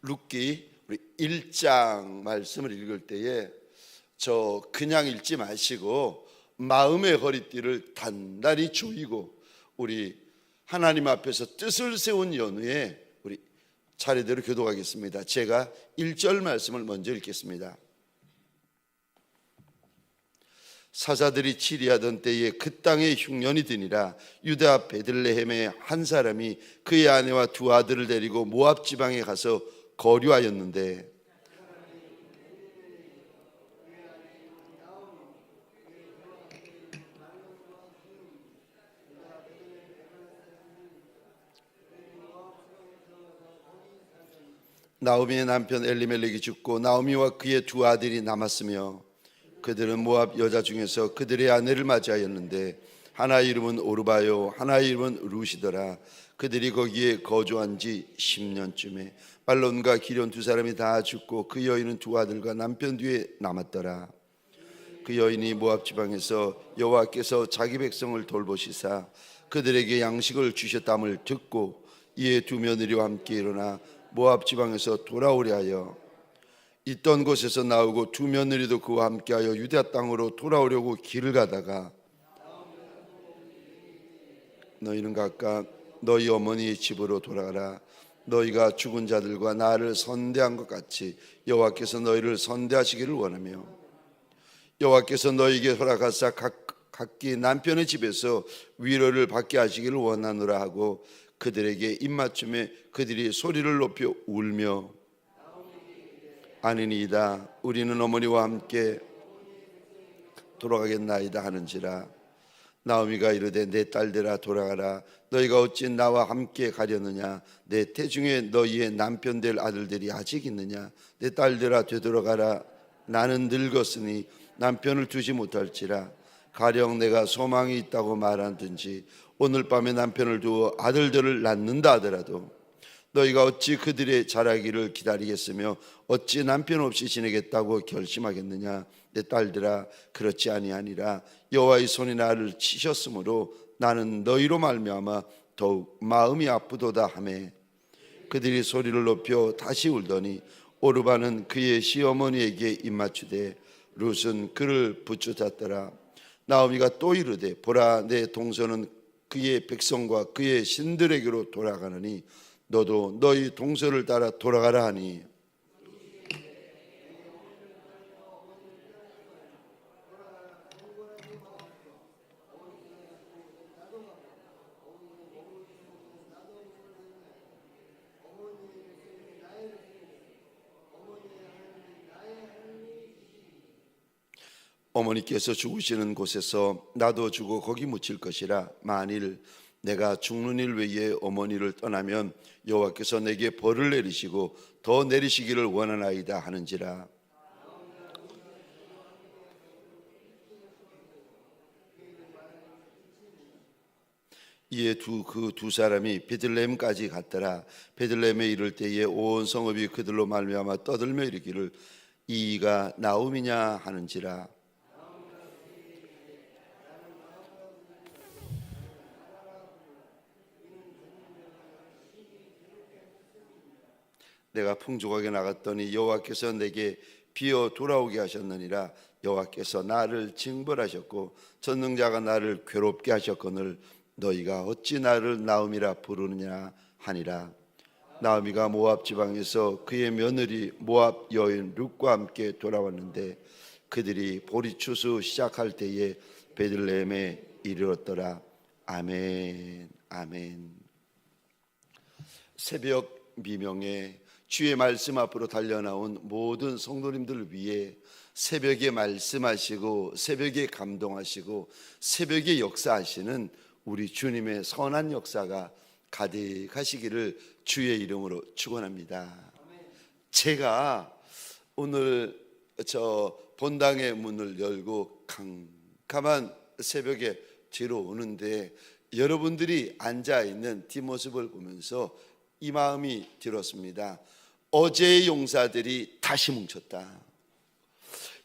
룻기 우리 1장 말씀을 읽을 때에 저 그냥 읽지 마시고 마음의 허리띠를 단단히 조이고 우리 하나님 앞에서 뜻을 세운 연후에 우리 차례대로 교독하겠습니다. 제가 1절 말씀을 먼저 읽겠습니다. 사자들이 치리하던 때에 그 땅에 흉년이 드니라. 유다 베들레헴의 한 사람이 그의 아내와 두 아들을 데리고 모압 지방에 가서 거류하였는데 나오미의 남편 엘리멜렉이 죽고 나오미와 그의 두 아들이 남았으며 그들은 모압 여자 중에서 그들의 아내를 맞이하였는데 하나의 이름은 오르바요 하나의 이름은 룻이더라. 그들이 거기에 거주한 지 10년쯤에 말론과 기련 두 사람이 다 죽고 그 여인은 두 아들과 남편 뒤에 남았더라. 그 여인이 모압 지방에서 여호와께서 자기 백성을 돌보시사 그들에게 양식을 주셨담을 듣고 이에 두 며느리와 함께 일어나 모압 지방에서 돌아오려 하여 있던 곳에서 나오고 두 며느리도 그와 함께하여 유다 땅으로 돌아오려고 길을 가다가 너희는 각각 너희 어머니의 집으로 돌아가라. 너희가 죽은 자들과 나를 선대한 것 같이 여호와께서 너희를 선대하시기를 원하며 여호와께서 너희에게 허락하사 각기 남편의 집에서 위로를 받게 하시기를 원하노라 하고 그들에게 입맞춤에 그들이 소리를 높여 울며 아니니이다 우리는 어머니와 함께 돌아가겠나이다 하는지라. 나오미가 이르되 내 딸들아 돌아가라. 너희가 어찌 나와 함께 가려느냐. 내 태중에 너희의 남편 될 아들들이 아직 있느냐. 내 딸들아 되돌아가라. 나는 늙었으니 남편을 두지 못할지라. 가령 내가 소망이 있다고 말하든지 오늘 밤에 남편을 두어 아들들을 낳는다 하더라도 너희가 어찌 그들의 자라기를 기다리겠으며 어찌 남편 없이 지내겠다고 결심하겠느냐. 내 딸들아 그렇지 아니하니라. 여호와의 손이 나를 치셨으므로 나는 너희로 말미암아 더욱 마음이 아프도다 하매 그들이 소리를 높여 다시 울더니 오르바는 그의 시어머니에게 입맞추되 룻은 그를 붙잡았더라. 나오미가 또 이르되 보라 내 동서는 그의 백성과 그의 신들에게로 돌아가느니 너도 너희 동서를 따라 돌아가라 하니 어머니께서 죽으시는 곳에서 나도 죽어 거기 묻힐 것이라. 만일 내가 죽는 일 외에 어머니를 떠나면 여호와께서 내게 벌을 내리시고 더 내리시기를 원하나이다 하는지라. 이에 그 두 사람이 베들레헴까지 갔더라. 베들레헴에 이를 때에 온 성읍이 그들로 말미암아 떠들며 이르기를 이가 나오미냐 하는지라. 내가 풍족하게 나갔더니 여호와께서 내게 비어 돌아오게 하셨느니라. 여호와께서 나를 징벌하셨고 전능자가 나를 괴롭게 하셨거늘 너희가 어찌 나를 나오미라 부르느냐 하니라. 나오미가 모압 지방에서 그의 며느리 모압 여인 룻과 함께 돌아왔는데 그들이 보리추수 시작할 때에 베들레헴에 이르렀더라. 아멘 아멘. 새벽 미명에 주의 말씀 앞으로 달려나온 모든 성도님들을 위해 새벽에 말씀하시고 새벽에 감동하시고 새벽에 역사하시는 우리 주님의 선한 역사가 가득하시기를 주의 이름으로 축원합니다. 제가 오늘 저 본당의 문을 열고 캄캄한 새벽에 뒤로 오는데 여러분들이 앉아있는 뒷모습을 보면서 이 마음이 들었습니다. 어제의 용사들이 다시 뭉쳤다.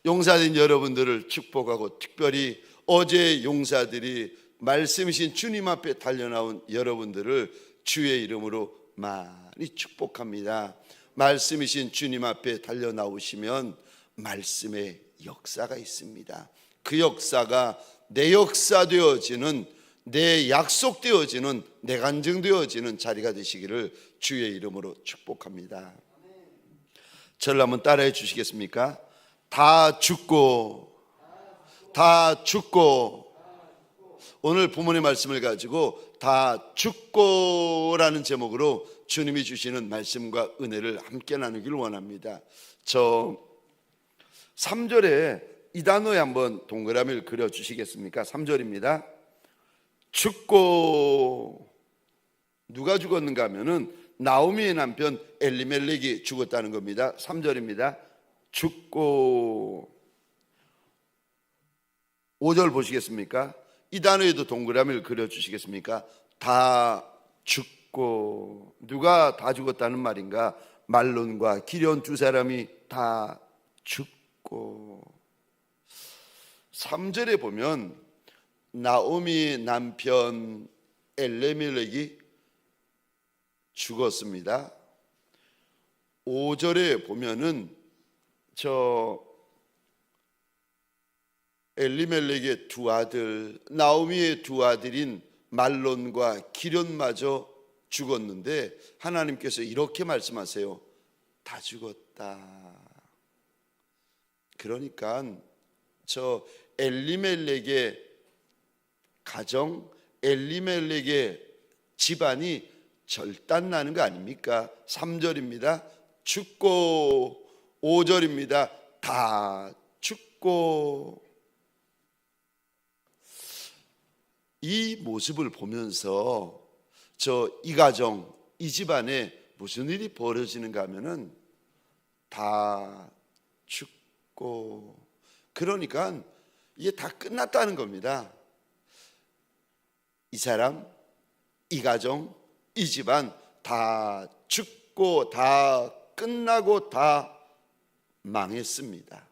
용사된 여러분들을 축복하고 특별히 어제의 용사들이 말씀이신 주님 앞에 달려나온 여러분들을 주의 이름으로 많이 축복합니다. 말씀이신 주님 앞에 달려 나오시면 말씀의 역사가 있습니다. 그 역사가 내 역사 되어지는, 내 약속 되어지는, 내 간증 되어지는 자리가 되시기를 주의 이름으로 축복합니다. 저를 한번 따라해 주시겠습니까? 다 죽고, 다 죽고. 오늘 부모의 말씀을 가지고 다 죽고라는 제목으로 주님이 주시는 말씀과 은혜를 함께 나누기를 원합니다. 저 3절에 이 단어에 한번 동그라미를 그려주시겠습니까? 3절입니다. 죽고. 누가 죽었는가 하면은 나오미의 남편 엘리멜렉이 죽었다는 겁니다. 3절입니다. 죽고. 5절 보시겠습니까? 이 단어에도 동그라미를 그려주시겠습니까? 다 죽고. 누가 다 죽었다는 말인가? 말론과 기련 두 사람이 다 죽고. 3절에 보면 나오미의 남편 엘리멜렉이 죽었습니다. 5절에 보면은 엘리멜렉의 두 아들, 나오미의 두 아들인 말론과 기련마저 죽었는데 하나님께서 이렇게 말씀하세요. 다 죽었다. 그러니까 저 엘리멜렉의 가정, 엘리멜렉의 집안이 절단나는 거 아닙니까? 3절입니다. 죽고. 5절입니다. 다 죽고. 이 모습을 보면서 이 가정, 이 집안에 무슨 일이 벌어지는가 하면은 다 죽고. 그러니까 이게 다 끝났다는 겁니다. 이 사람, 이 가정, 이 집안 다 죽고 다 끝나고 다 망했습니다.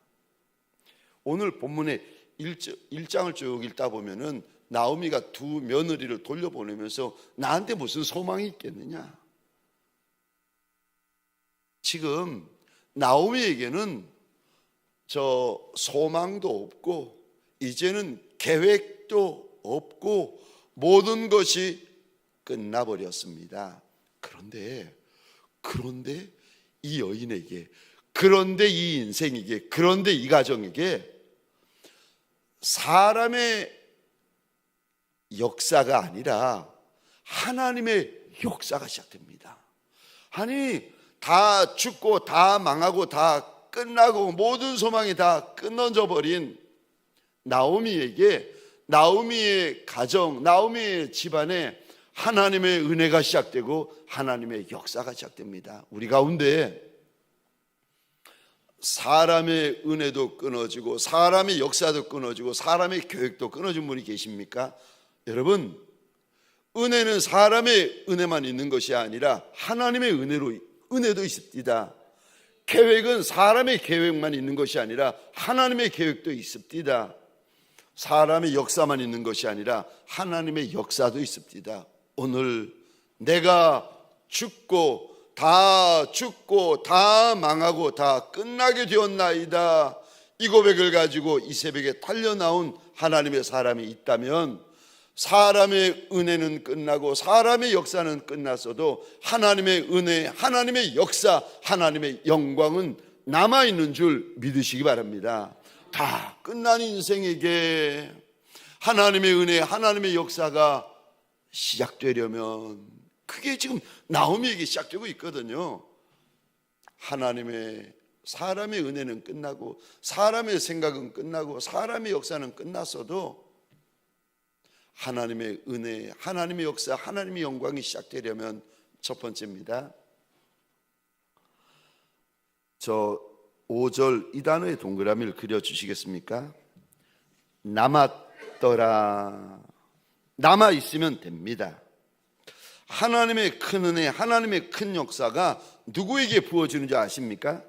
오늘 본문의 1장을 쭉 읽다 보면은 나오미가 두 며느리를 돌려보내면서 나한테 무슨 소망이 있겠느냐? 지금 나오미에게는 소망도 없고 이제는 계획도 없고 모든 것이 끝나버렸습니다. 그런데 이 여인에게, 그런데 이 인생에게, 그런데 이 가정에게 사람의 역사가 아니라 하나님의 역사가 시작됩니다. 아니, 다 죽고 다 망하고 다 끝나고 모든 소망이 다 끊어져 버린 나오미에게, 나오미의 가정, 나오미의 집안에 하나님의 은혜가 시작되고 하나님의 역사가 시작됩니다. 우리 가운데 사람의 은혜도 끊어지고 사람의 역사도 끊어지고 사람의 계획도 끊어진 분이 계십니까? 여러분, 은혜는 사람의 은혜만 있는 것이 아니라 하나님의 은혜도 있습니다. 계획은 사람의 계획만 있는 것이 아니라 하나님의 계획도 있습니다. 사람의 역사만 있는 것이 아니라 하나님의 역사도 있습니다. 오늘 내가 죽고 다 망하고 다 끝나게 되었나이다, 이 고백을 가지고 이 새벽에 달려나온 하나님의 사람이 있다면 사람의 은혜는 끝나고 사람의 역사는 끝났어도 하나님의 은혜, 하나님의 역사, 하나님의 영광은 남아있는 줄 믿으시기 바랍니다. 다 끝난 인생에게 하나님의 은혜, 하나님의 역사가 시작되려면 그게 지금 나오미에게 시작되고 있거든요. 사람의 은혜는 끝나고 사람의 생각은 끝나고 사람의 역사는 끝났어도 하나님의 은혜, 하나님의 역사, 하나님의 영광이 시작되려면 첫 번째입니다. 5절 이 단어의 동그라미를 그려주시겠습니까? 남았더라. 남아있으면 됩니다. 하나님의 큰 은혜, 하나님의 큰 역사가 누구에게 부어지는지 아십니까?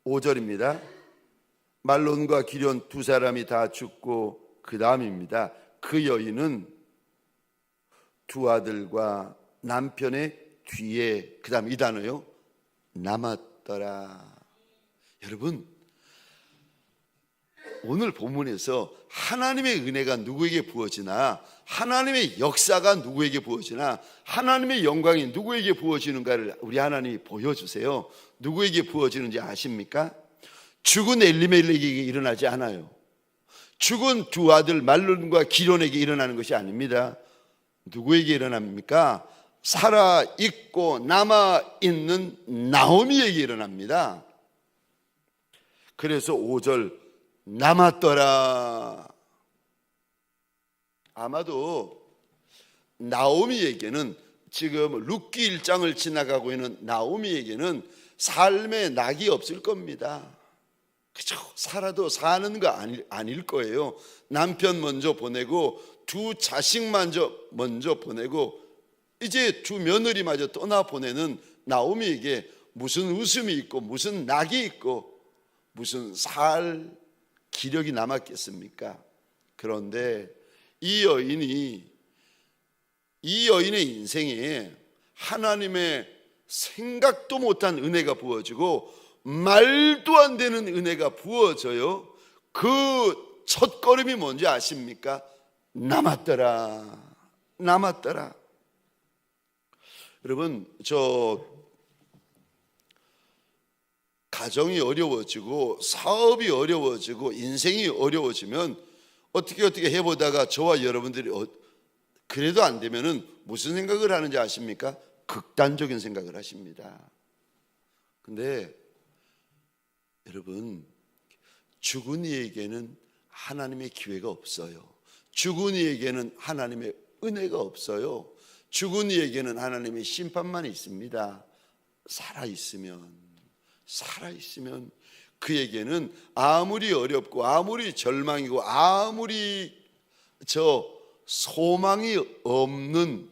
5절입니다. 말론과 기련 두 사람이 다 죽고 그 다음입니다. 그 여인은 두 아들과 남편의 뒤에, 그 다음 이 단어요, 남았더라. 여러분, 오늘 본문에서 하나님의 은혜가 누구에게 부어지나, 하나님의 역사가 누구에게 부어지나, 하나님의 영광이 누구에게 부어지는가를 우리 하나님이 보여주세요. 누구에게 부어지는지 아십니까? 죽은 엘리멜렉에게 일어나지 않아요. 죽은 두 아들 말론과 기론에게 일어나는 것이 아닙니다. 누구에게 일어납니까? 살아있고 남아있는 나오미에게 일어납니다. 그래서 5절 남았더라. 아마도 나오미에게는, 지금 룻기 1장을 지나가고 있는 나오미에게는 삶의 낙이 없을 겁니다. 그죠? 살아도 사는 거 아닐 거예요. 남편 먼저 보내고 두 자식 먼저 보내고 이제 두 며느리마저 떠나 보내는 나오미에게 무슨 웃음이 있고 무슨 낙이 있고 무슨 살 기력이 남았겠습니까? 그런데 이 여인의 인생에 하나님의 생각도 못한 은혜가 부어지고 말도 안 되는 은혜가 부어져요. 그 첫걸음이 뭔지 아십니까? 남았더라. 남았더라. 여러분, 저 가정이 어려워지고 사업이 어려워지고 인생이 어려워지면 어떻게 해보다가 저와 여러분들이 그래도 안 되면은 무슨 생각을 하는지 아십니까? 극단적인 생각을 하십니다. 근데 여러분, 죽은 이에게는 하나님의 기회가 없어요. 죽은 이에게는 하나님의 은혜가 없어요. 죽은 이에게는 하나님의 심판만 있습니다. 살아있으면 그에게는 아무리 어렵고 아무리 절망이고 아무리 소망이 없는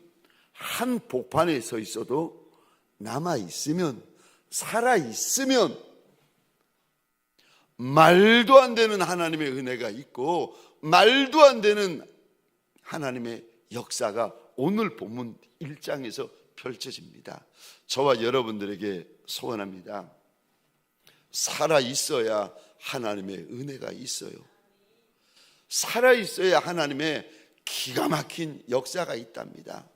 한 복판에 서 있어도 남아있으면, 살아있으면 말도 안 되는 하나님의 은혜가 있고 말도 안 되는 하나님의 역사가 오늘 본문 1장에서 펼쳐집니다. 저와 여러분들에게 소원합니다. 살아있어야 하나님의 은혜가 있어요. 살아있어야 하나님의 기가 막힌 역사가 있답니다.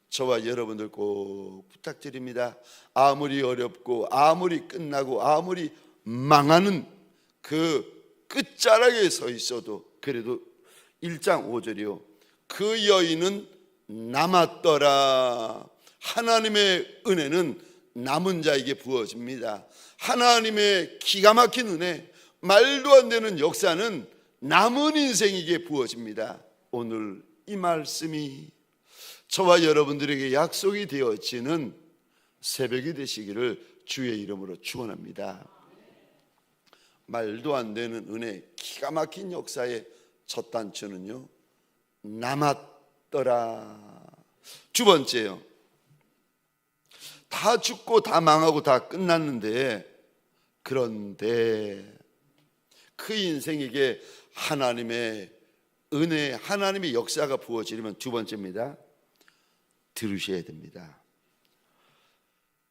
저와 여러분들 꼭 부탁드립니다. 아무리 어렵고 아무리 끝나고 아무리 망하는 그 끝자락에 서 있어도 그래도 1장 5절이요. 그 여인은 남았더라. 하나님의 은혜는 남은 자에게 부어집니다. 하나님의 기가 막힌 은혜, 말도 안 되는 역사는 남은 인생에게 부어집니다. 오늘 이 말씀이 저와 여러분들에게 약속이 되어지는 새벽이 되시기를 주의 이름으로 축원합니다. 말도 안 되는 은혜, 기가 막힌 역사의 첫 단추는요, 남았더라. 두 번째요, 다 죽고 다 망하고 다 끝났는데, 그런데 그 인생에게 하나님의 은혜, 하나님의 역사가 부어지려면 두 번째입니다. 들으셔야 됩니다.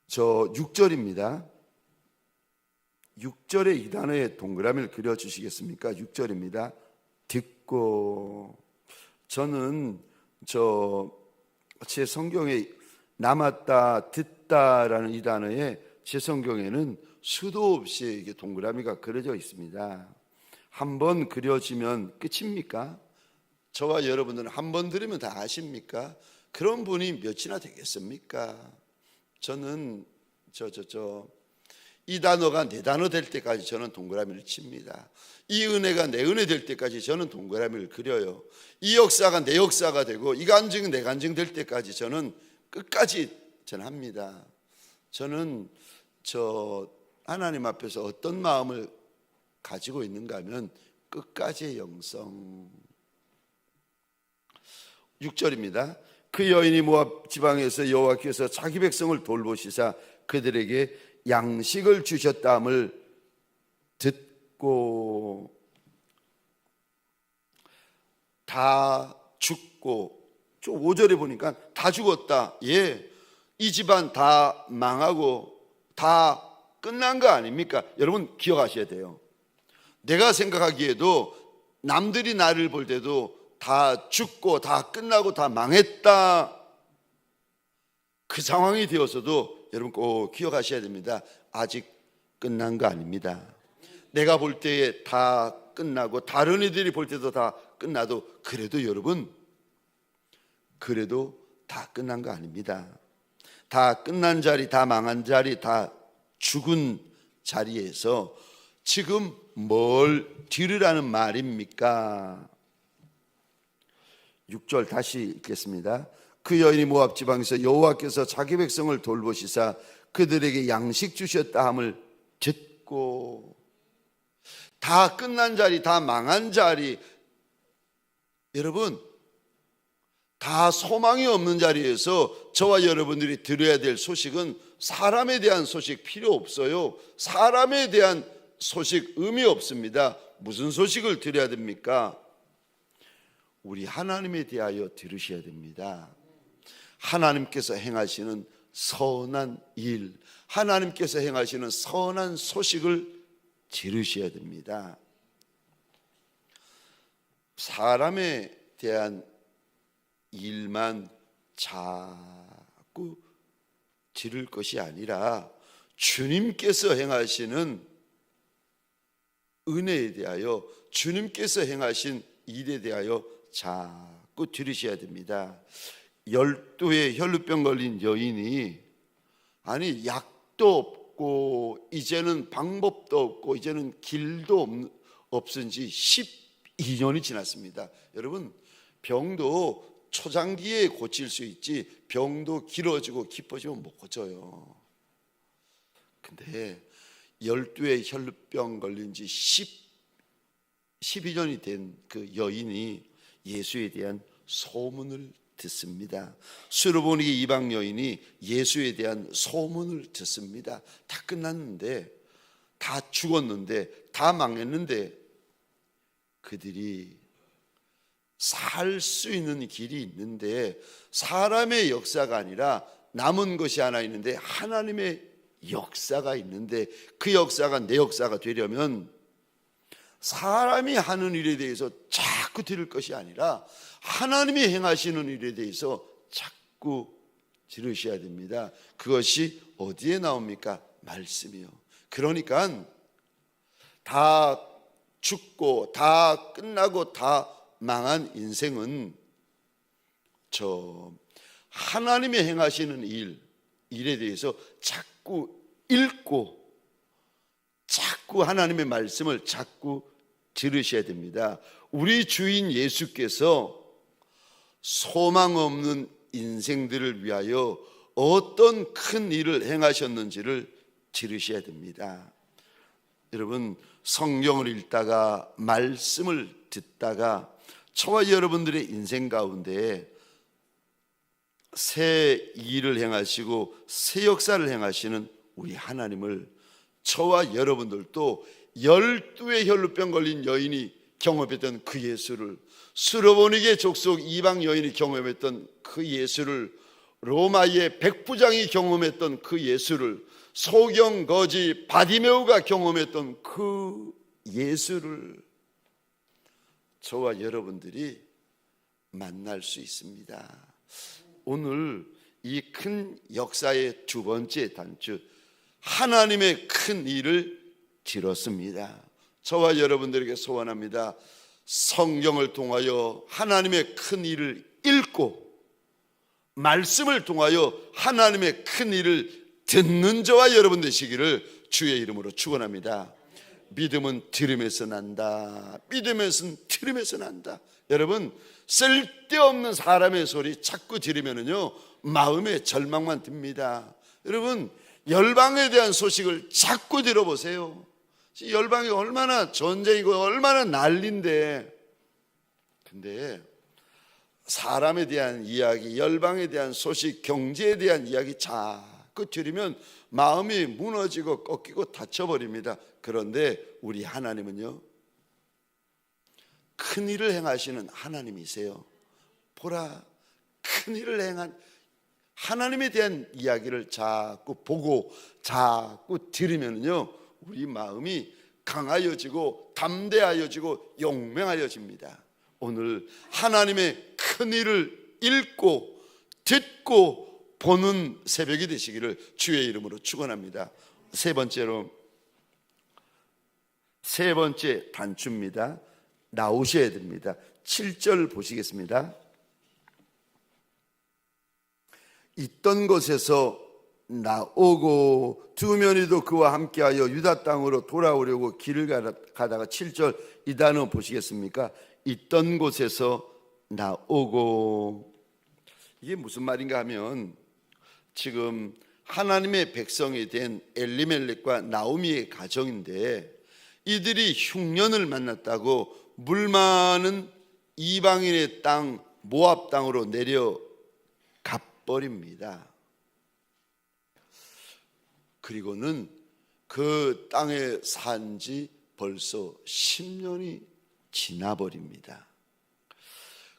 저 6절입니다. 6절에 이 단어에 동그라미를 그려주시겠습니까? 6절입니다. 듣고. 저는 제 성경에 남았다, 듣다라는 이 단어에 제 성경에는 수도 없이 이게 동그라미가 그려져 있습니다. 한 번 그려지면 끝입니까? 저와 여러분들은 한 번 들으면 다 아십니까? 그런 분이 몇이나 되겠습니까? 저는 이 단어가 내 단어 될 때까지 저는 동그라미를 칩니다. 이 은혜가 내 은혜 될 때까지 저는 동그라미를 그려요. 이 역사가 내 역사가 되고 이 간증이 내 간증 될 때까지 저는 끝까지 합니다. 저는 하나님 앞에서 어떤 마음을 가지고 있는가 하면 끝까지의 영성. 6절입니다. 그 여인이 모압 지방에서 여호와께서 자기 백성을 돌보시사 그들에게 양식을 주셨다함을 듣고. 다 죽고, 5절에 보니까 다 죽었다. 예, 이 집안 다 망하고 다 끝난 거 아닙니까? 여러분 기억하셔야 돼요. 내가 생각하기에도 남들이 나를 볼 때도 다 죽고 다 끝나고 다 망했다, 그 상황이 되어서도 여러분 꼭 기억하셔야 됩니다. 아직 끝난 거 아닙니다. 내가 볼 때에 다 끝나고 다른 이들이 볼 때도 다 끝나도 그래도 여러분, 그래도 다 끝난 거 아닙니다. 다 끝난 자리, 다 망한 자리, 다 죽은 자리에서 지금 뭘 들으라는 말입니까? 6절 다시 읽겠습니다. 그 여인이 모압 지방에서 여호와께서 자기 백성을 돌보시사 그들에게 양식 주셨다 함을 듣고, 다 끝난 자리, 다 망한 자리, 여러분 다 소망이 없는 자리에서 저와 여러분들이 들어야 될 소식은 사람에 대한 소식 필요 없어요. 사람에 대한 소식 의미 없습니다. 무슨 소식을 들어야 됩니까? 우리 하나님에 대하여 들으셔야 됩니다. 하나님께서 행하시는 선한 일, 하나님께서 행하시는 선한 소식을 들으셔야 됩니다. 사람에 대한 일만 자꾸 들을 것이 아니라 주님께서 행하시는 은혜에 대하여, 주님께서 행하신 일에 대하여 자꾸 들으셔야 됩니다. 12의 혈루병 걸린 여인이, 아니 약도 없고 이제는 방법도 없고 이제는 길도 없은 지 12년이 지났습니다. 여러분 병도 초장기에 고칠 수 있지 병도 길어지고 깊어지면 못 고쳐요. 근데 12의 혈루병 걸린 지 12년이 된 그 여인이 예수에 대한 소문을 듣습니다. 수르보니게 이방 여인이 예수에 대한 소문을 듣습니다. 다 끝났는데, 다 죽었는데, 다 망했는데 그들이 살 수 있는 길이 있는데, 사람의 역사가 아니라 남은 것이 하나 있는데 하나님의 역사가 있는데, 그 역사가 내 역사가 되려면 사람이 하는 일에 대해서 자꾸 들을 것이 아니라 하나님이 행하시는 일에 대해서 자꾸 들으셔야 됩니다. 그것이 어디에 나옵니까? 말씀이요. 그러니까 다 죽고 다 끝나고 다 망한 인생은 저 하나님이 행하시는 일에 대해서 자꾸 읽고 자꾸 하나님의 말씀을 자꾸 들으셔야 됩니다. 우리 주인 예수께서 소망 없는 인생들을 위하여 어떤 큰 일을 행하셨는지를 들으셔야 됩니다. 여러분 성경을 읽다가 말씀을 듣다가 저와 여러분들의 인생 가운데 새 일을 행하시고 새 역사를 행하시는 우리 하나님을 저와 여러분들도 12의 혈루병 걸린 여인이 경험했던 그 예수를, 수르보니게 족속 이방 여인이 경험했던 그 예수를, 로마의 백부장이 경험했던 그 예수를, 소경 거지 바디메오가 경험했던 그 예수를 저와 여러분들이 만날 수 있습니다. 오늘 이 큰 역사의 두 번째 단추, 하나님의 큰 일을 들었습니다. 저와 여러분들에게 소원합니다. 성경을 통하여 하나님의 큰 일을 읽고 말씀을 통하여 하나님의 큰 일을 듣는 저와 여러분 되시기를 주의 이름으로 축원합니다. 믿음은 들음에서 난다. 믿음은 들음에서 난다. 여러분 쓸데없는 사람의 소리 자꾸 들으면은요 마음에 절망만 듭니다. 여러분 열방에 대한 소식을 자꾸 들어보세요. 열방이 얼마나 전쟁이고 얼마나 난리인데, 근데 사람에 대한 이야기, 열방에 대한 소식, 경제에 대한 이야기 자꾸 들으면 마음이 무너지고 꺾이고 다쳐버립니다. 그런데 우리 하나님은요 큰 일을 행하시는 하나님이세요. 보라, 큰 일을 행한 하나님에 대한 이야기를 자꾸 보고 자꾸 들으면요, 우리 마음이 강하여지고 담대하여지고 용맹하여집니다. 오늘 하나님의 큰 일을 읽고 듣고 보는 새벽이 되시기를 주의 이름으로 축원합니다. 세 번째 단추입니다. 나오셔야 됩니다. 7절 보시겠습니다. 있던 곳에서 나오고 두 며느리도 그와 함께하여 유다 땅으로 돌아오려고 길을 가다가 7절 이 단어 보시겠습니까? 있던 곳에서 나오고, 이게 무슨 말인가 하면 지금 하나님의 백성이 된 엘리멜렉과 나오미의 가정인데, 이들이 흉년을 만났다고 물 많은 이방인의 땅 모압 땅으로 내려가 버립니다. 그리고는 그 땅에 산 지 벌써 10년이 지나버립니다.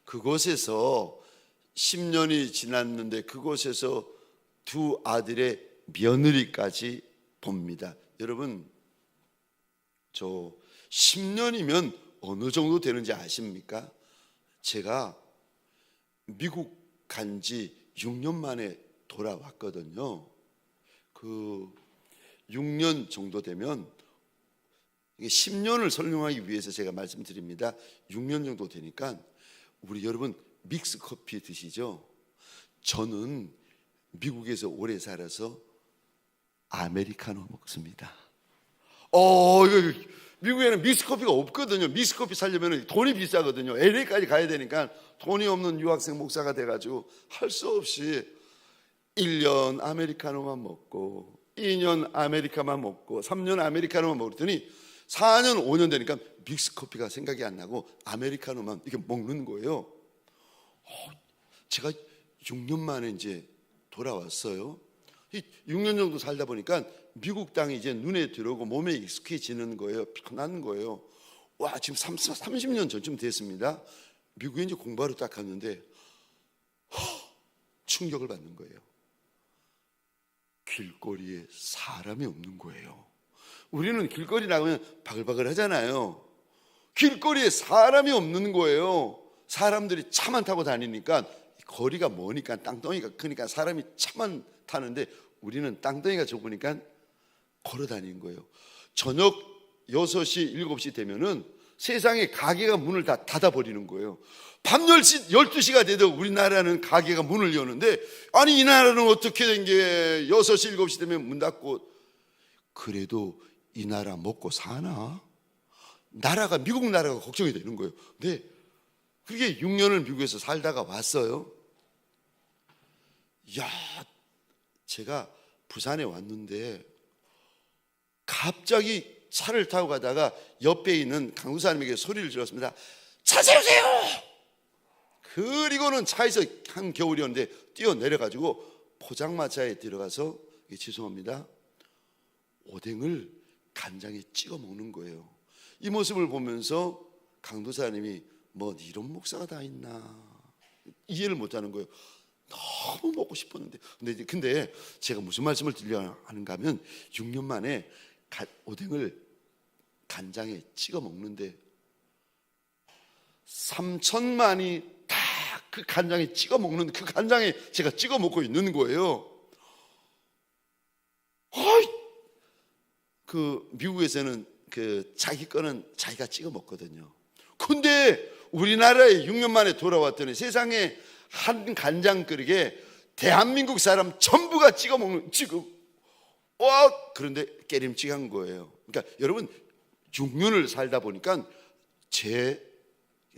그곳에서 10년이 지났는데 그곳에서 두 아들의 며느리까지 봅니다. 여러분, 저 10년이면 어느 정도 되는지 아십니까? 제가 미국 간지 6년 만에 돌아왔거든요. 그 6년 정도 되면, 이게 10년을 설명하기 위해서 제가 말씀드립니다. 6년 정도 되니까, 우리 여러분 믹스 커피 드시죠? 저는 미국에서 오래 살아서 아메리카노 먹습니다. 미국에는 믹스커피가 없거든요. 믹스커피 사려면 돈이 비싸거든요. LA까지 가야 되니까 돈이 없는 유학생 목사가 돼가지고 할 수 없이 1년 아메리카노만 먹고 2년 아메리카만 먹고 3년 아메리카노만 먹었더니 4년 5년 되니까 믹스커피가 생각이 안 나고 아메리카노만 이렇게 먹는 거예요. 제가 6년 만에 이제 돌아왔어요. 6년 정도 살다 보니까 미국 땅이 이제 눈에 들어오고 몸에 익숙해지는 거예요. 편한 거예요. 와, 지금 30년 전쯤 됐습니다. 미국에 이제 공부하러 딱 갔는데 충격을 받는 거예요. 길거리에 사람이 없는 거예요. 우리는 길거리 나가면 바글바글 하잖아요. 길거리에 사람이 없는 거예요. 사람들이 차만 타고 다니니까, 거리가 머니까 땅덩이가 크니까 사람이 차만 타는데 우리는 땅덩이가 좁으니까 걸어 다니는 거예요. 저녁 6시, 7시 되면은 세상에 가게가 문을 다 닫아버리는 거예요. 밤 10시, 12시가 돼도 우리나라는 가게가 문을 여는데, 아니 이 나라는 어떻게 된 게 6시, 7시 되면 문 닫고. 그래도 이 나라 먹고 사나? 나라가, 미국 나라가 걱정이 되는 거예요. 근데 그게 6년을 미국에서 살다가 왔어요. 야, 제가 부산에 왔는데 갑자기 차를 타고 가다가 옆에 있는 강구사님에게 소리를 질렀습니다. 차 세우세요! 그리고는 차에서 한겨울이었는데 뛰어내려가지고 포장마차에 들어가서, 죄송합니다, 오뎅을 간장에 찍어 먹는 거예요. 이 모습을 보면서 강도사님이 뭐 이런 목사가 다 있나 이해를 못하는 거예요. 너무 먹고 싶었는데. 근데 제가 무슨 말씀을 드리려 하는가 하면 6년 만에 오뎅을 간장에 찍어 먹는데 3천만이 다 그 간장에 찍어 먹는, 그 간장에 제가 찍어 먹고 있는 거예요. 그 미국에서는 그 자기 거는 자기가 찍어 먹거든요. 근데 우리나라에 6년 만에 돌아왔더니 세상에 한 간장 그릇에 대한민국 사람 전부가 찍어 먹는, 그런데 깨림칙한 거예요. 그러니까 여러분 6년을 살다 보니까 제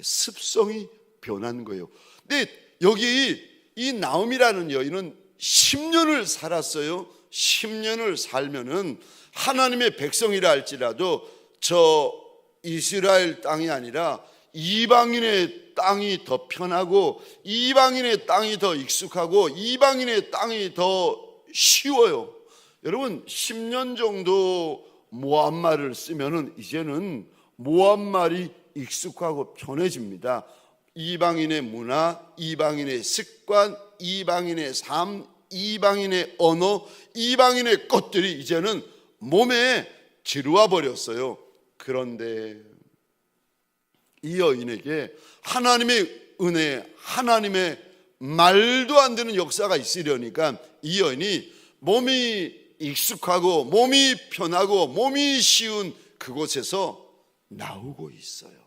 습성이 변한 거예요. 근데 여기 이 나옴이라는 여인은 10년을 살았어요. 10년을 살면은 하나님의 백성이라 할지라도 저 이스라엘 땅이 아니라 이방인의 땅이 더 편하고 이방인의 땅이 더 익숙하고 이방인의 땅이 더 쉬워요. 여러분 10년 정도 모압말을 쓰면은 이제는 모압말이 익숙하고 편해집니다. 이방인의 문화, 이방인의 습관, 이방인의 삶, 이방인의 언어, 이방인의 것들이 이제는 몸에 들어와 버렸어요. 그런데 이 여인에게 하나님의 은혜, 하나님의 말도 안 되는 역사가 있으려니까 이 여인이 몸이 익숙하고 몸이 편하고 몸이 쉬운 그곳에서 나오고 있어요.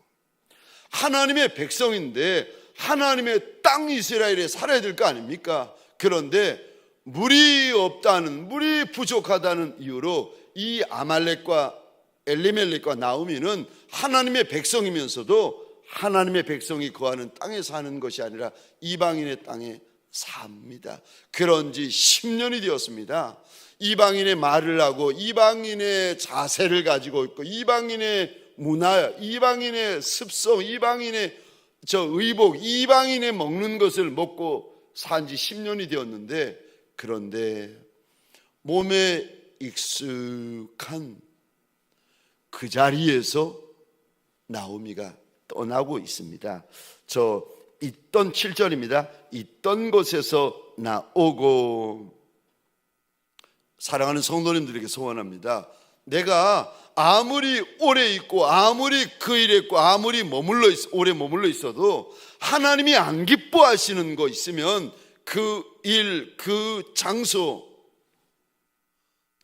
하나님의 백성인데 하나님의 땅 이스라엘에 살아야 될 거 아닙니까? 그런데 물이 없다는, 물이 부족하다는 이유로 이 아말렉과 엘리멜렉과 나오미는 하나님의 백성이면서도 하나님의 백성이 거하는 땅에 사는 것이 아니라 이방인의 땅에 삽니다. 그런 지 10년이 되었습니다. 이방인의 말을 하고 이방인의 자세를 가지고 있고 이방인의 문화, 이방인의 습성, 이방인의 의복, 이방인의 먹는 것을 먹고 산 지 10년이 되었는데, 그런데 몸에 익숙한 그 자리에서 나오미가 떠나고 있습니다. 있던 7절입니다. 있던 곳에서 나오고. 사랑하는 성도님들에게 소원합니다. 내가 아무리 오래 있고 아무리 그 일에 있고 아무리 오래 머물러 있어도 하나님이 안 기뻐하시는 거 있으면 그 일, 그 장소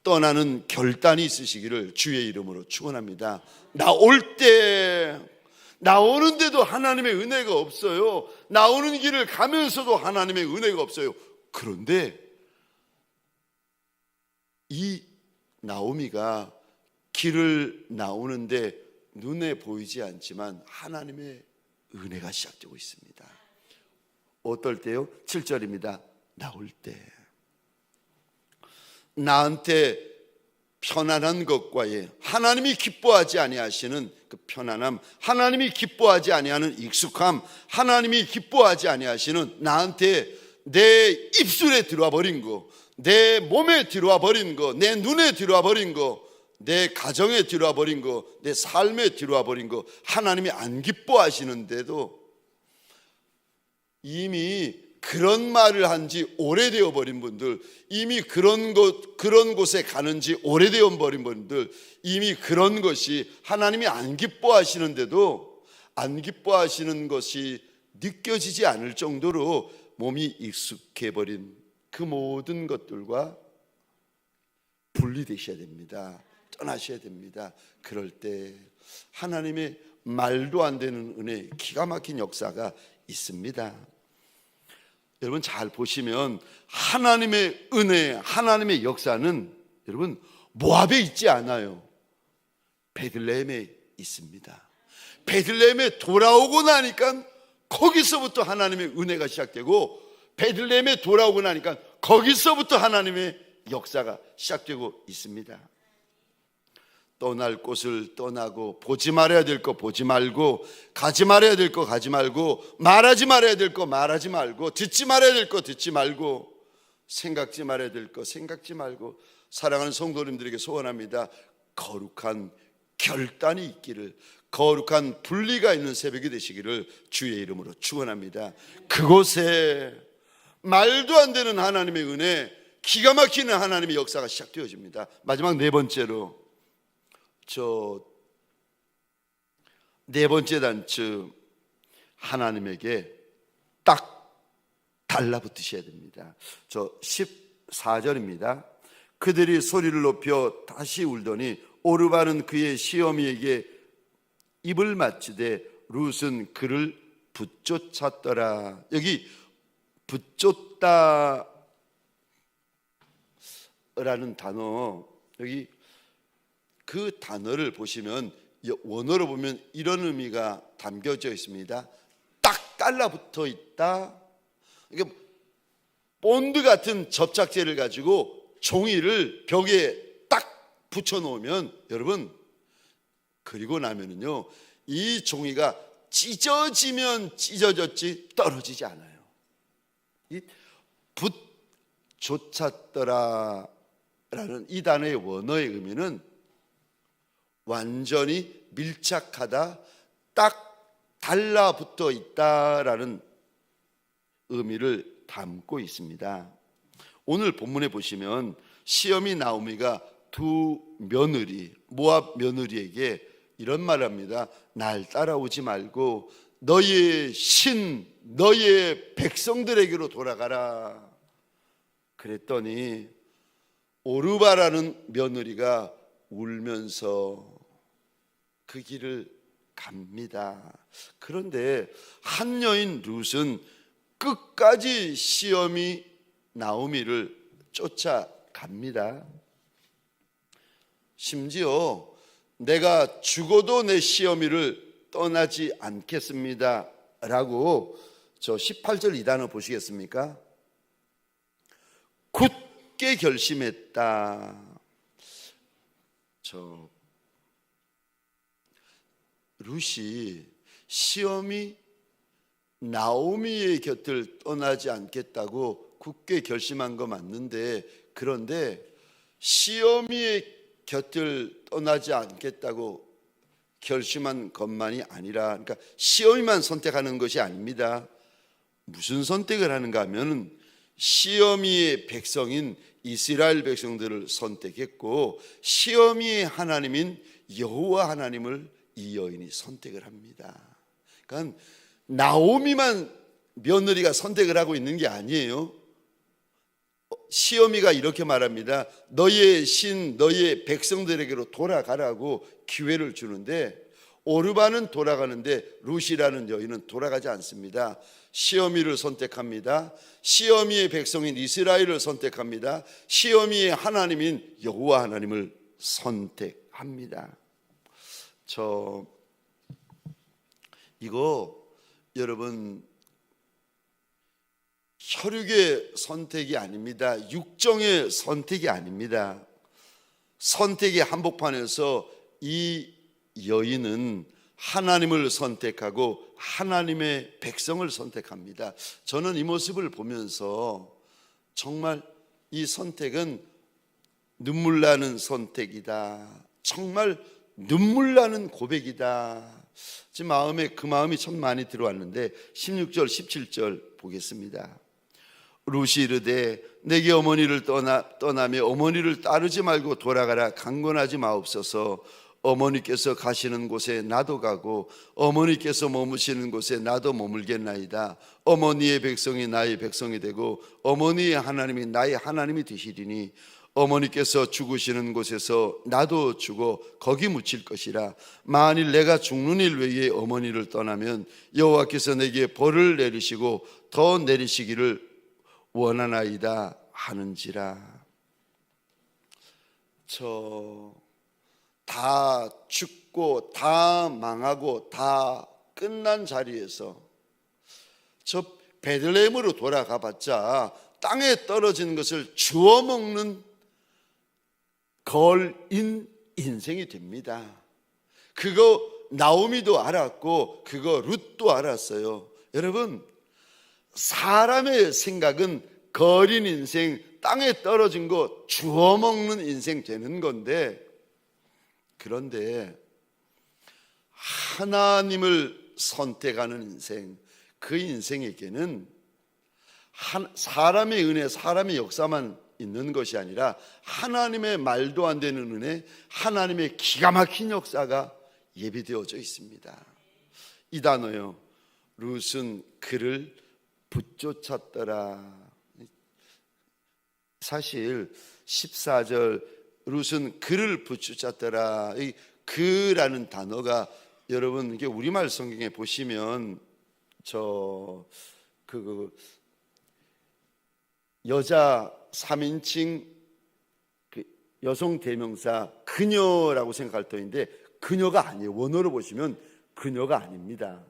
떠나는 결단이 있으시기를 주의 이름으로 축원합니다. 나오는데도 하나님의 은혜가 없어요. 나오는 길을 가면서도 하나님의 은혜가 없어요. 그런데 이 나오미가 길을 나오는데 눈에 보이지 않지만 하나님의 은혜가 시작되고 있습니다. 어떨 때요? 7절입니다. 나올 때 나한테 편안한 것과의 하나님이 기뻐하지 아니하시는 그 편안함, 하나님이 기뻐하지 아니하는 익숙함, 하나님이 기뻐하지 아니하시는 나한테 내 입술에 들어와 버린 거, 내 몸에 들어와 버린 거, 내 눈에 들어와 버린 거, 내 가정에 들어와 버린 거, 내 삶에 들어와 버린 거 하나님이 안 기뻐하시는데도 이미 그런 말을 한 지 오래되어 버린 분들, 이미 그런 곳에 가는 지 오래되어 버린 분들, 이미 그런 것이 하나님이 안 기뻐하시는데도 안 기뻐하시는 것이 느껴지지 않을 정도로 몸이 익숙해 버린 그 모든 것들과 분리되셔야 됩니다. 떠나셔야 됩니다. 그럴 때 하나님의 말도 안 되는 은혜, 기가 막힌 역사가 있습니다. 여러분 잘 보시면 하나님의 은혜, 하나님의 역사는 여러분 모압에 있지 않아요. 베들레헴에 있습니다. 베들레헴에 돌아오고 나니까 거기서부터 하나님의 은혜가 시작되고, 베들레헴에 돌아오고 나니까 거기서부터 하나님의 역사가 시작되고 있습니다. 떠날 곳을 떠나고, 보지 말아야 될 거 보지 말고, 가지 말아야 될 거 가지 말고, 말하지 말아야 될 거 말하지 말고, 듣지 말아야 될 거 듣지 말고, 생각지 말아야 될 거 생각지 말고. 사랑하는 성도님들에게 소원합니다. 거룩한 결단이 있기를, 거룩한 분리가 있는 새벽이 되시기를 주의 이름으로 축원합니다. 그곳에 말도 안 되는 하나님의 은혜, 기가 막히는 하나님의 역사가 시작되어집니다. 마지막 네 번째로, 네 번째 단추, 하나님에게 딱 달라붙으셔야 됩니다. 14절입니다. 그들이 소리를 높여 다시 울더니 오르바는 그의 시어미에게 입을 맞추되 룻은 그를 붙쫓았더라. 여기 붙쫓다라는 단어, 여기 그 단어를 보시면 원어로 보면 이런 의미가 담겨져 있습니다. 딱 달라붙어 있다. 이게 본드 같은 접착제를 가지고 종이를 벽에 딱 붙여 놓으면 여러분, 그리고 나면은요 이 종이가 찢어지면 찢어졌지 떨어지지 않아요. 이 붙쫓았더라라는 이 단어의 원어의 의미는 완전히 밀착하다, 딱 달라붙어 있다라는 의미를 담고 있습니다. 오늘 본문에 보시면 시어미 나오미가 두 며느리, 모압 며느리에게 이런 말을 합니다. 날 따라오지 말고 너의 신, 너의 백성들에게로 돌아가라. 그랬더니 오르바라는 며느리가 울면서 그 길을 갑니다. 그런데 한 여인 룻은 끝까지 시어미 나오미를 쫓아갑니다. 심지어 내가 죽어도 내 시어미를 떠나지 않겠습니다 라고 저 18절 이 단어 보시겠습니까? 굳게 결심했다. 저 룻이 시어미 나오미의 곁을 떠나지 않겠다고 굳게 결심한 거 맞는데, 그런데 시어미의 곁을 떠나지 않겠다고 결심한 것만이 아니라, 그러니까 시어미만 선택하는 것이 아닙니다. 무슨 선택을 하는가 하면 시어미의 백성인 이스라엘 백성들을 선택했고 시어미의 하나님인 여호와 하나님을 이 여인이 선택을 합니다. 그러니까 나오미만 며느리가 선택을 하고 있는 게 아니에요. 시어미가 이렇게 말합니다. 너의 신, 너의 백성들에게로 돌아가라고 기회를 주는데 오르바는 돌아가는데 룻이라는 여인은 돌아가지 않습니다. 시어미를 선택합니다. 시어미의 백성인 이스라엘을 선택합니다. 시어미의 하나님인 여호와 하나님을 선택합니다. 이거 여러분 혈육의 선택이 아닙니다. 육정의 선택이 아닙니다. 선택의 한복판에서 이 여인은 하나님을 선택하고 하나님의 백성을 선택합니다. 저는 이 모습을 보면서 정말 이 선택은 눈물 나는 선택이다. 정말 눈물 나는 고백이다. 제 마음에 그 마음이 참 많이 들어왔는데 16절 17절 보겠습니다. 룻이 이르되 내게 어머니를 떠나며 어머니를 따르지 말고 돌아가라. 강권하지 마옵소서. 어머니께서 가시는 곳에 나도 가고 어머니께서 머무시는 곳에 나도 머물겠나이다. 어머니의 백성이 나의 백성이 되고 어머니의 하나님이 나의 하나님이 되시리니 어머니께서 죽으시는 곳에서 나도 죽어 거기 묻힐 것이라. 만일 내가 죽는 일 외에 어머니를 떠나면 여호와께서 내게 벌을 내리시고 더 내리시기를 원하나이다 하는지라. 다 죽고 다 망하고 다 끝난 자리에서 저 베들레헴으로 돌아가 봤자 땅에 떨어진 것을 주워 먹는 걸인 인생이 됩니다. 그거 나오미도 알았고 그거 룻도 알았어요. 여러분, 사람의 생각은 걸인 인생, 땅에 떨어진 거 주워 먹는 인생 되는 건데, 그런데 하나님을 선택하는 인생, 그 인생에게는 사람의 은혜, 사람의 역사만 있는 것이 아니라 하나님의 말도 안 되는 은혜, 하나님의 기가 막힌 역사가 예비되어져 있습니다. 이 단어요, 룻은 그를 붙쫓았더라. 사실 14절 룻은 그를 붙쫓았더라. 이 그라는 단어가 여러분 이게 우리말 성경에 보시면 여자 3인칭 여성 대명사 그녀라고 생각할 터인데 그녀가 아니에요. 원어로 보시면 그녀가 아닙니다.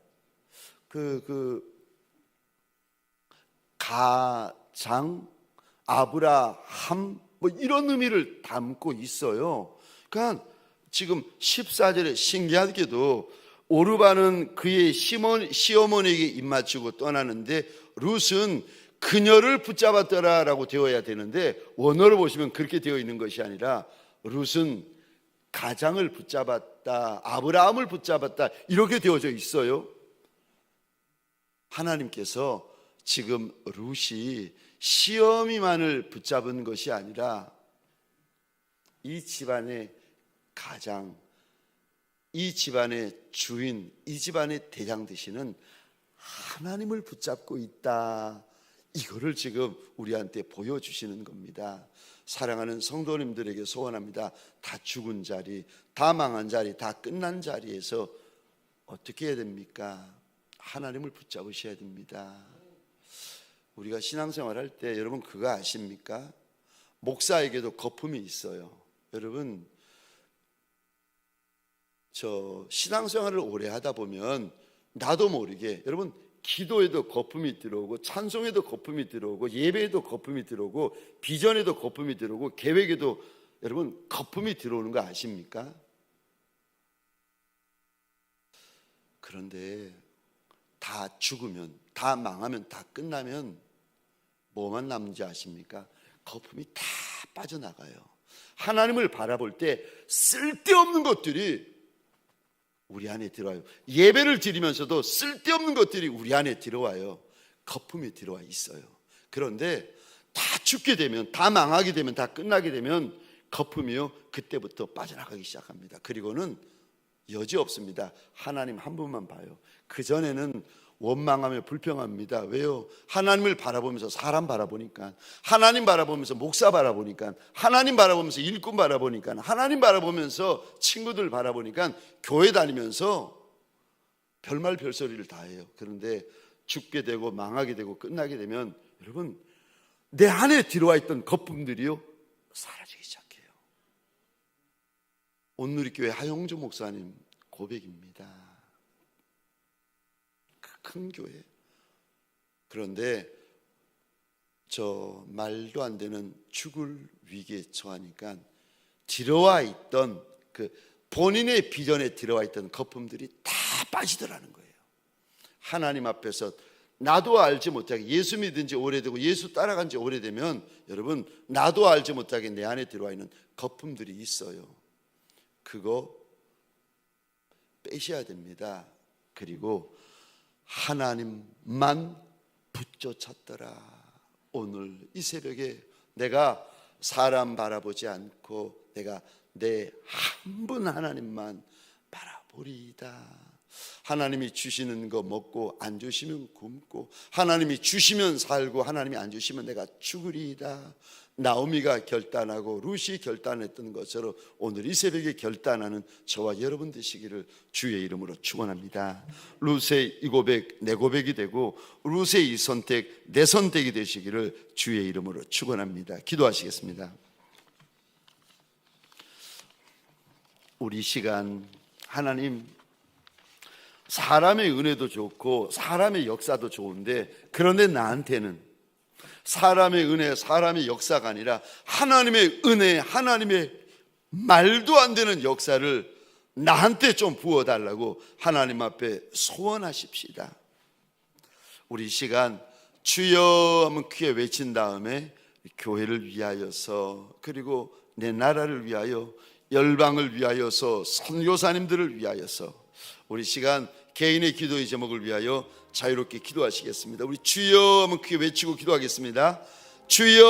가장, 아브라함 뭐 이런 의미를 담고 있어요. 그러니까 지금 14절에 신기하게도 오르바는 그의 시어머니에게 입맞추고 떠나는데 룻은 그녀를 붙잡았더라라고 되어야 되는데 원어로 보시면 그렇게 되어 있는 것이 아니라 룻은 가장을 붙잡았다, 아브라함을 붙잡았다 이렇게 되어져 있어요. 하나님께서 지금 룻이 시어미만을 붙잡은 것이 아니라 이 집안의 가장, 이 집안의 주인, 이 집안의 대장 되시는 하나님을 붙잡고 있다, 이거를 지금 우리한테 보여주시는 겁니다. 사랑하는 성도님들에게 소원합니다. 다 죽은 자리, 다 망한 자리, 다 끝난 자리에서 어떻게 해야 됩니까? 하나님을 붙잡으셔야 됩니다. 우리가 신앙생활 할 때 여러분 그거 아십니까? 목사에게도 거품이 있어요. 여러분 저 신앙생활을 오래 하다 보면 나도 모르게 여러분 기도에도 거품이 들어오고 찬송에도 거품이 들어오고 예배에도 거품이 들어오고 비전에도 거품이 들어오고 계획에도 여러분 거품이 들어오는 거 아십니까? 그런데 다 죽으면, 다 망하면, 다 끝나면 뭐만 남는지 아십니까? 거품이 다 빠져나가요. 하나님을 바라볼 때 쓸데없는 것들이 우리 안에 들어와요. 예배를 드리면서도 쓸데없는 것들이 우리 안에 들어와요. 거품이 들어와 있어요. 그런데 다 죽게 되면, 다 망하게 되면, 다 끝나게 되면 거품이요 그때부터 빠져나가기 시작합니다. 그리고는 여지 없습니다. 하나님 한 분만 봐요. 그전에는 원망하며 불평합니다. 왜요? 하나님을 바라보면서 사람 바라보니까, 하나님 바라보면서 목사 바라보니까, 하나님 바라보면서 일꾼 바라보니까, 하나님 바라보면서 친구들 바라보니까 교회 다니면서 별말 별소리를 다 해요. 그런데 죽게 되고 망하게 되고 끝나게 되면 여러분 내 안에 들어와 있던 거품들이요 사라지기 시작해요. 온누리교회 하영조 목사님 고백입니다. 큰 교회. 그런데 저 말도 안 되는 죽을 위기에 처하니까 들어와 있던 그 본인의 비전에 들어와 있던 거품들이 다 빠지더라는 거예요. 하나님 앞에서 나도 알지 못하게, 예수 믿은 지 오래되고 예수 따라간 지 오래되면 여러분 나도 알지 못하게 내 안에 들어와 있는 거품들이 있어요. 그거 빼셔야 됩니다. 그리고 하나님만 붙여찾더라. 오늘 이 새벽에 내가 사람 바라보지 않고 내가 내 한 분 하나님만 바라보리이다. 하나님이 주시는 거 먹고 안 주시면 굶고, 하나님이 주시면 살고 하나님이 안 주시면 내가 죽으리이다. 나오미가 결단하고 룻이 결단했던 것처럼 오늘 이 새벽에 결단하는 저와 여러분 되시기를 주의 이름으로 축원합니다. 룻의 이 고백 내 고백이 되고 룻의 이 선택 내 선택이 되시기를 주의 이름으로 축원합니다. 기도하시겠습니다. 우리 시간 하나님, 사람의 은혜도 좋고 사람의 역사도 좋은데 그런데 나한테는 사람의 은혜, 사람의 역사가 아니라 하나님의 은혜, 하나님의 말도 안 되는 역사를 나한테 좀 부어달라고 하나님 앞에 소원하십시다. 우리 시간 주여 하면 크게 외친 다음에 교회를 위하여서, 그리고 내 나라를 위하여, 열방을 위하여서, 선교사님들을 위하여서, 우리 시간 개인의 기도의 제목을 위하여 자유롭게 기도하시겠습니다. 우리 주여 하면 크게 외치고 기도하겠습니다. 주여